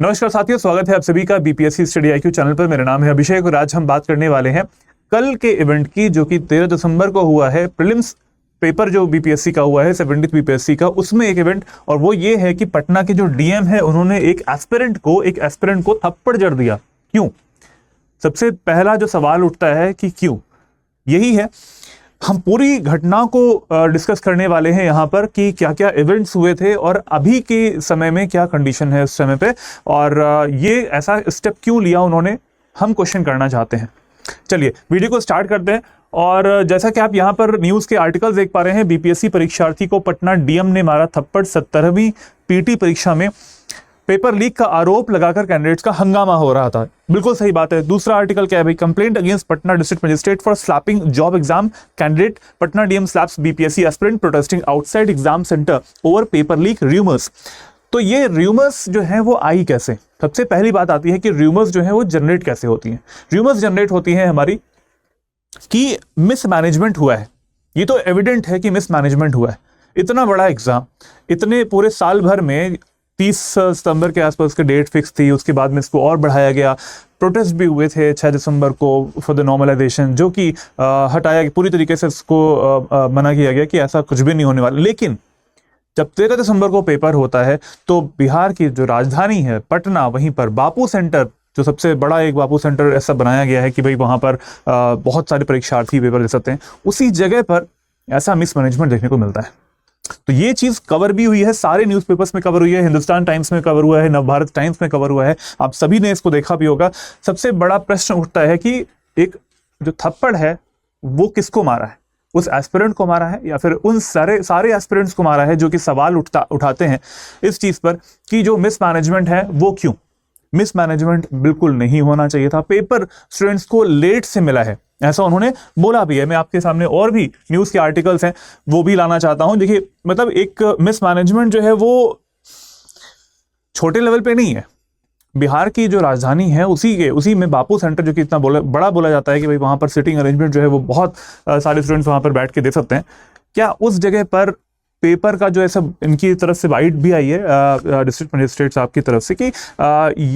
नमस्कार साथियों, स्वागत है आप सभी का बीपीएससी स्टडी आईक्यू चैनल पर। मेरा नाम है अभिषेक और आज हम बात करने वाले हैं कल के इवेंट की, जो कि 13 दिसंबर को हुआ है। प्रीलिम्स पेपर जो बीपीएससी का हुआ है 70th बीपीएससी का, उसमें एक इवेंट, और वो ये है कि पटना के जो डीएम है उन्होंने एक एस्पिरेंट को थप्पड़ जड़ दिया। क्यों? सबसे पहला जो सवाल उठता है कि क्यों, यही है। हम पूरी घटना को डिस्कस करने वाले हैं यहाँ पर कि क्या क्या इवेंट्स हुए थे और अभी के समय में क्या कंडीशन है उस समय पे, और ये ऐसा स्टेप क्यों लिया उन्होंने, हम क्वेश्चन करना चाहते हैं। चलिए वीडियो को स्टार्ट करते हैं। और जैसा कि आप यहाँ पर न्यूज़ के आर्टिकल देख पा रहे हैं, बीपीएससी परीक्षार्थी को पटना डीएम ने मारा थप्पड़, 17वीं पीटी परीक्षा में पेपर लीक का आरोप लगाकर कैंडिडेट्स का हंगामा हो रहा था। बिल्कुल सही बात है। दूसरा आर्टिकल क्या है भाई, complaint against Patna district magistrate for slapping job exam candidate, Patna DM slaps BPSC aspirant protesting outside exam centre over paper leak rumours. तो ये र्यूमर्स जो है वो आई कैसे? सबसे पहली बात आती है कि र्यूमर्स जो है वो जनरेट कैसे होती हैं। र्यूमर्स जनरेट होती हैं हमारी कि मिसमैनेजमेंट हुआ है। ये तो एविडेंट है कि मिसमैनेजमेंट हुआ है। इतना बड़ा एग्जाम, इतने पूरे साल भर में 30 सितंबर के आसपास की डेट फिक्स थी, उसके बाद में इसको और बढ़ाया गया। प्रोटेस्ट भी हुए थे 6 दिसंबर को फॉर द नॉर्मलाइजेशन, जो कि हटाया, पूरी तरीके से इसको मना किया गया कि ऐसा कुछ भी नहीं होने वाला। लेकिन जब 13 दिसंबर को पेपर होता है तो बिहार की जो राजधानी है पटना, वहीं पर बापू सेंटर, जो सबसे बड़ा एक बापू सेंटर ऐसा बनाया गया है कि भाई वहाँ पर बहुत सारे परीक्षार्थी पेपर दे सकते हैं, उसी जगह पर ऐसा मिसमैनेजमेंट देखने को मिलता है। तो ये चीज कवर भी हुई है, सारे न्यूज़पेपर्स में कवर हुई है, हिंदुस्तान टाइम्स में कवर हुआ है, नवभारत टाइम्स में कवर हुआ है, आप सभी ने इसको देखा भी होगा। सबसे बड़ा प्रश्न उठता है कि एक जो थप्पड़ है वो किसको मारा है? उस एस्पिरेंट को मारा है या फिर उन सारे एस्पिरेंट्स को मारा है, जो कि सवाल उठाते हैं इस चीज पर कि जो मिसमैनेजमेंट है वो क्यों? मिसमैनेजमेंट बिल्कुल नहीं होना चाहिए था। पेपर स्टूडेंट्स को लेट से मिला है, ऐसा उन्होंने बोला भी है। मैं आपके सामने और भी न्यूज़ के आर्टिकल्स हैं वो भी लाना चाहता हूं। देखिए, मतलब एक मिसमैनेजमेंट जो है वो छोटे लेवल पे नहीं है। बिहार की जो राजधानी है उसी में बापू सेंटर, जो कि इतना बड़ा बोला जाता है कि भाई वहां पर सिटिंग अरेंजमेंट जो है वो बहुत सारे स्टूडेंट्स वहां पर बैठ के दे सकते हैं। क्या उस जगह पर पेपर का जो ऐसा इनकी तरफ से वाइट भी आई है डिस्ट्रिक्ट मजिस्ट्रेट साहब की तरफ से कि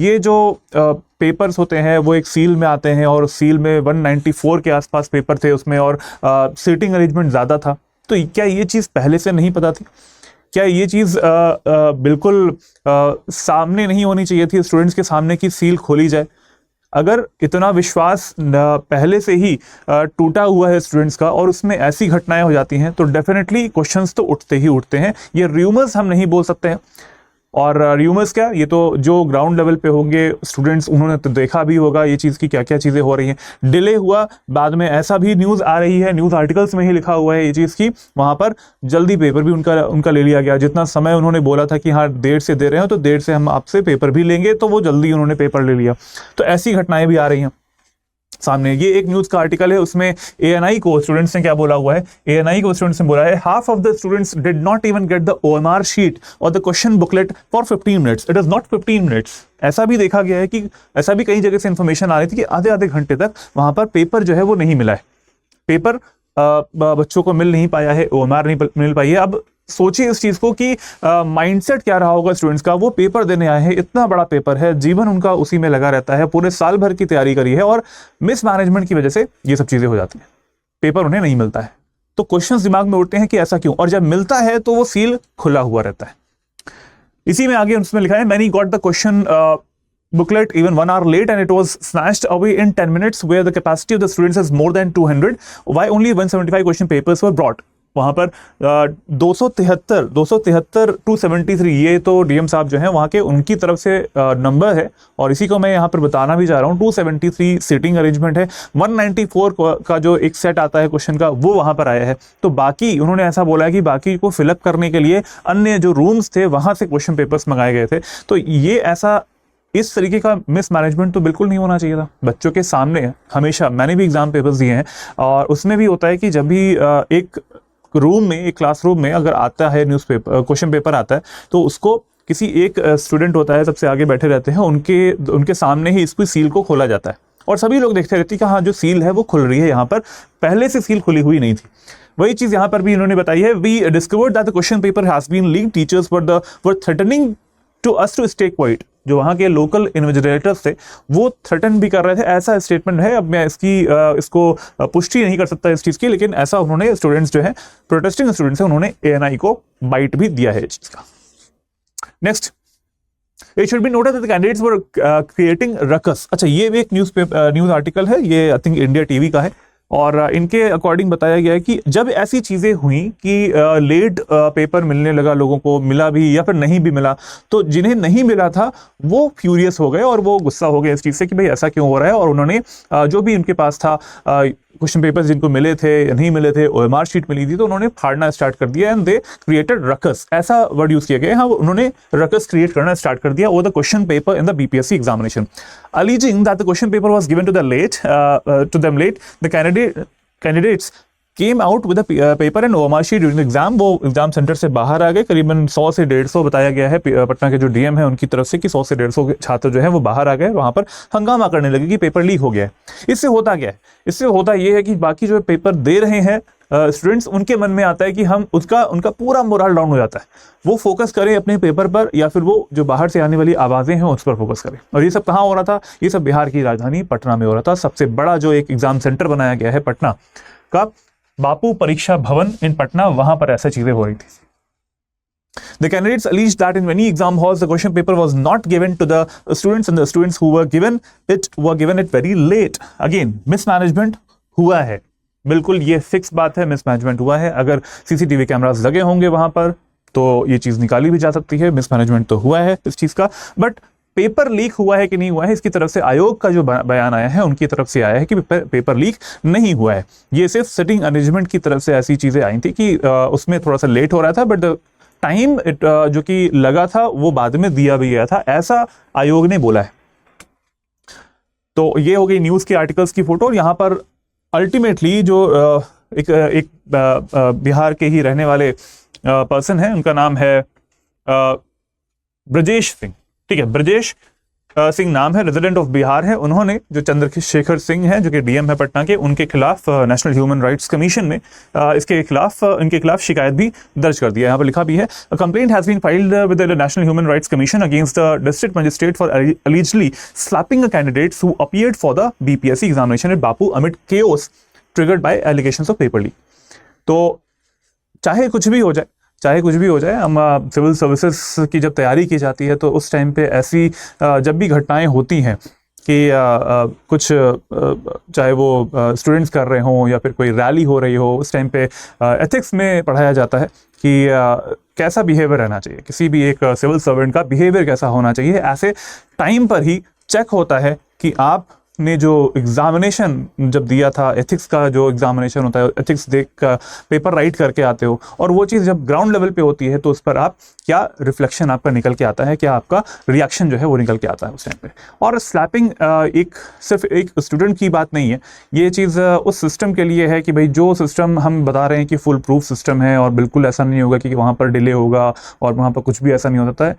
ये जो पेपर्स होते हैं वो एक सील में आते हैं, और सील में 194 के आसपास पेपर थे उसमें, और सीटिंग अरेंजमेंट ज़्यादा था। तो क्या ये चीज़ पहले से नहीं पता थी? क्या ये चीज़ बिल्कुल सामने नहीं होनी चाहिए थी, स्टूडेंट्स के सामने की सील खोली जाए? अगर इतना विश्वास पहले से ही टूटा हुआ है स्टूडेंट्स का और उसमें ऐसी घटनाएं हो जाती हैं, तो डेफिनेटली क्वेश्चंस तो उठते ही उठते हैं। ये र्यूमर्स हम नहीं बोल सकते हैं। और र्यूमर्स क्या, ये तो जो ग्राउंड लेवल पे होंगे स्टूडेंट्स, उन्होंने तो देखा भी होगा ये चीज़ की क्या क्या चीज़ें हो रही हैं। डिले हुआ, बाद में ऐसा भी न्यूज़ आ रही है, न्यूज़ आर्टिकल्स में ही लिखा हुआ है ये चीज़ की वहाँ पर जल्दी पेपर भी उनका ले लिया गया। जितना समय उन्होंने बोला था कि हाँ देर से दे रहे हैं तो देर से हम आपसे पेपर भी लेंगे, तो वो जल्दी उन्होंने पेपर ले लिया। तो ऐसी घटनाएं भी आ रही हैं सामने। ये एक न्यूज़ का आर्टिकल है, उसमें एएनआई को स्टूडेंट्स ने क्या बोला हुआ है, एएनआई को स्टूडेंट्स ने बोला है, half of the students did not even get the OMR sheet और the question booklet for 15 minutes. It is not 15 minutes. ऐसा भी देखा गया है कि ऐसा भी कई जगह से इंफॉर्मेशन आ रही थी कि आधे घंटे तक वहां पर पेपर जो है वो नहीं मिला है। पेपर बच्चों को मिल नहीं पाया है, ओएमआर नहीं मिल पाई है। अब सोचिए इस चीज को कि माइंडसेट क्या रहा होगा स्टूडेंट्स का। वो पेपर देने आए हैं, इतना बड़ा पेपर है, जीवन उनका उसी में लगा रहता है, पूरे साल भर की तैयारी करी है, और मिसमैनेजमेंट की वजह से ये सब चीजें हो जाती हैं, पेपर उन्हें नहीं मिलता है। तो क्वेश्चंस दिमाग में उठते हैं कि ऐसा क्यों, और जब मिलता है तो वो सील खुला हुआ रहता है। इसी में आगे उसमें लिखा है, many got the question booklet even 1 hour late and it was snatched away in 10 minutes where the capacity of the students is more than 200. Why only 175 question papers were brought? वहाँ पर 273 273 ये तो डीएम साहब जो हैं वहाँ के, उनकी तरफ से नंबर है, और इसी को मैं यहाँ पर बताना भी जा रहा हूँ। 273 सीटिंग अरेंजमेंट है, 194 का जो एक सेट आता है क्वेश्चन का वो वहाँ पर आया है। तो बाकी उन्होंने ऐसा बोला है कि बाकी को फिलअप करने के लिए अन्य जो रूम्स थे वहाँ से क्वेश्चन पेपर्स मंगाए गए थे। तो ये ऐसा इस तरीके का मिसमैनेजमेंट तो बिल्कुल नहीं होना चाहिए था। बच्चों के सामने हमेशा, मैंने भी एग्जाम पेपर्स दिए हैं, और उसमें भी होता है कि जब भी एक रूम में, एक क्लासरूम में अगर आता है क्वेश्चन पेपर आता है, तो उसको किसी एक स्टूडेंट होता है, सबसे आगे बैठे रहते हैं, उनके सामने ही इसकी सील को खोला जाता है, और सभी लोग देखते रहते हैं कि हाँ जो सील है वो खुल रही है। यहाँ पर पहले से सील खुली हुई नहीं थी। वही चीज यहाँ पर भी इन्होंने बताई है, we discovered that the question paper has been leaked, teachers were threatening to us to stay quiet. जो वहाँ के लोकल इन्विजिलेटर्स थे वो थ्रेटन भी कर रहे थे, ऐसा स्टेटमेंट है। अब मैं इसको पुष्टि नहीं कर सकता इस चीज़ की, लेकिन ऐसा उन्होंने स्टूडेंट्स जो है, प्रोटेस्टिंग स्टूडेंट्स हैं, उन्होंने ANI को बाइट भी दिया है इस चीज़ का। Next, It should be noted that the candidates were creating ruckus. अच्छा, ये भी एक न्यूज़ आर्टिकल है, ये आई थिंक इंडिया टीवी का है, और इनके अकॉर्डिंग बताया गया है कि जब ऐसी चीज़ें हुई कि लेट पेपर मिलने लगा, लोगों को मिला भी या फिर नहीं भी मिला, तो जिन्हें नहीं मिला था वो फ्यूरियस हो गए और वो गुस्सा हो गए इस चीज़ से कि भाई ऐसा क्यों हो रहा है, और उन्होंने जो भी उनके पास था क्वेश्चन पेपर्स जिनको मिले थे या नहीं मिले थे, OMR शीट मिली थी, तो उन्होंने फाड़ना स्टार्ट कर दिया एंड दे क्रिएटेड रकस, ऐसा वर्ड यूज किया गया है। हाँ, उन्होंने रकस क्रिएट करना स्टार्ट कर दिया over the question paper in the BPSC examination, alleging that the question paper was given to them late. The candidates came out with a paper and OMR sheet during the exam. वो exam centre से बाहर आ गए, करीबन 100 से 150 बताया गया है पटना के जो DM है उनकी तरफ से कि 100 से 150 छात्र जो है वो बाहर आ गए, वहाँ पर हंगामा करने लगे कि पेपर लीक हो गया है। इससे होता क्या है? इससे होता ये है कि बाकी जो पेपर दे रहे हैं स्टूडेंट्स, उनके मन में आता है कि हम उनका पूरा मोरल डाउन हो जाता है, वो फोकस करें अपने पेपर पर या फिर वो जो बाहर से आने वाली आवाज़ें हैं उस पर फोकस करें। और ये सब कहाँ हो रहा था? ये सब बिहार की राजधानी पटना में हो रहा था। सबसे बड़ा जो एक एग्जाम सेंटर बनाया गया है पटना का, बापू परीक्षा भवन इन पटना, वहां पर ऐसी चीजें हो रही थी। The candidates alleged that in many exam halls the question paper was not given to the students and the students who were given it very late. Again, mismanagement हुआ है, बिल्कुल ये फिक्स बात है, मिसमैनेजमेंट हुआ है। अगर CCTV कैमरास लगे होंगे वहां पर तो ये चीज निकाली भी जा सकती है। मिसमैनेजमेंट तो हुआ है इस चीज का, बट पेपर लीक हुआ है कि नहीं हुआ है, इसकी तरफ से आयोग का जो बयान आया है उनकी तरफ से आया है कि पेपर लीक नहीं हुआ है। ये सिर्फ सिटिंग अरेंजमेंट की तरफ से ऐसी चीजें आई थी कि उसमें थोड़ा सा लेट हो रहा था, बट टाइम जो कि लगा था वो बाद में दिया भी गया था, ऐसा आयोग ने बोला है। तो ये हो गई न्यूज़ के आर्टिकल्स की फोटो। यहाँ पर अल्टीमेटली जो एक बिहार के ही रहने वाले पर्सन है, उनका नाम है ब्रजेश सिंह, ठीक है, ब्रजेश सिंह नाम है, रेजिडेंट ऑफ बिहार है। उन्होंने जो चंद्रशेखर सिंह हैं जो कि DM है पटना के, उनके खिलाफ नेशनल ह्यूमन राइट्स कमीशन में इनके खिलाफ शिकायत भी दर्ज कर दिया। यहाँ पर लिखा भी है, a complaint has been filed with the national human rights commission against the district magistrate for allegedly slapping a candidate who appeared for the BPSC examination at Bapu amid chaos triggered by allegations of paper leak। तो चाहे कुछ भी हो जाए, हम civil services की जब तैयारी की जाती है तो उस टाइम पे ऐसी जब भी घटनाएं होती हैं कि कुछ चाहे वो स्टूडेंट्स कर रहे हों या फिर कोई रैली हो रही हो, उस टाइम पे एथिक्स में पढ़ाया जाता है कि कैसा बिहेवियर रहना चाहिए, किसी भी एक सिविल सर्वेंट का बिहेवियर कैसा होना चाहिए। ऐसे टाइम पर ही चेक होता है कि आपने जो एग्जामिनेशन जब दिया था, एथिक्स का जो एग्जामिनेशन होता है, एथिक्स देख कर पेपर राइट करके आते हो, और वो चीज़ जब ग्राउंड लेवल पे होती है तो उस पर आप क्या रिफ्लेक्शन आपका निकल के आता है, क्या आपका रिएक्शन जो है वो निकल के आता है उस टाइम पे। और स्लैपिंग सिर्फ एक स्टूडेंट की बात नहीं है, ये चीज़ उस सिस्टम के लिए है कि भाई जो सिस्टम हम बता रहे हैं कि फुल प्रूफ सिस्टम है और बिल्कुल ऐसा नहीं होगा कि वहाँ पर डिले होगा और वहाँ पर कुछ भी ऐसा नहीं होता है।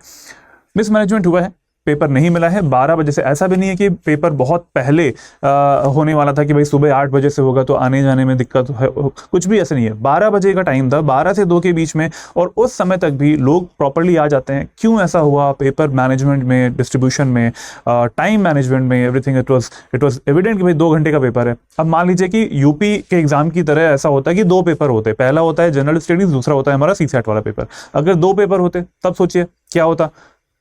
मिसमैनेजमेंट हुआ है, पेपर नहीं मिला है 12 बजे से। ऐसा भी नहीं है कि पेपर बहुत पहले होने वाला था कि भाई सुबह 8 बजे से होगा तो आने जाने में दिक्कत है, कुछ भी ऐसा नहीं है। 12 बजे का टाइम था, 12 से 2 के बीच में, और उस समय तक भी लोग प्रॉपरली आ जाते हैं। क्यों ऐसा हुआ? पेपर मैनेजमेंट में, डिस्ट्रीब्यूशन में, टाइम मैनेजमेंट में, एवरीथिंग इट वाज एविडेंट कि भाई 2 घंटे का पेपर है। अब मान लीजिए कि यूपी के एग्जाम की तरह ऐसा होता है कि 2 पेपर होते हैं, पहला होता है जनरल स्टडीज, दूसरा होता है हमारा CSAT वाला पेपर। अगर 2 पेपर होते तब सोचिए क्या होता,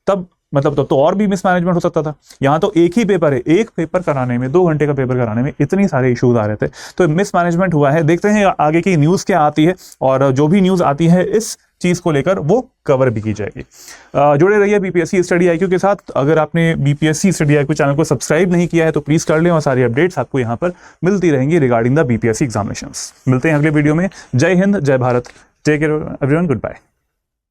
तब तो और भी मिसमैनेजमेंट हो सकता था। यहाँ तो एक ही पेपर है, एक पेपर कराने में, 2 घंटे का पेपर कराने में इतनी सारे इश्यूज आ रहे थे, तो मिसमैनेजमेंट हुआ है। देखते हैं आगे की न्यूज़ क्या आती है, और जो भी न्यूज़ आती है इस चीज़ को लेकर वो कवर भी की जाएगी। जुड़े रहिए BPSC स्टडी IQ के साथ। अगर आपने BPSC स्टडी IQ चैनल को सब्सक्राइब नहीं किया है तो प्लीज़ कर लें, और सारी अपडेट्स आपको यहाँ पर मिलती रहेंगी रिगार्डिंग द BPSC एग्जामिनेशंस। मिलते हैं अगले वीडियो में। जय हिंद, जय Bharat, take care everyone, good bye.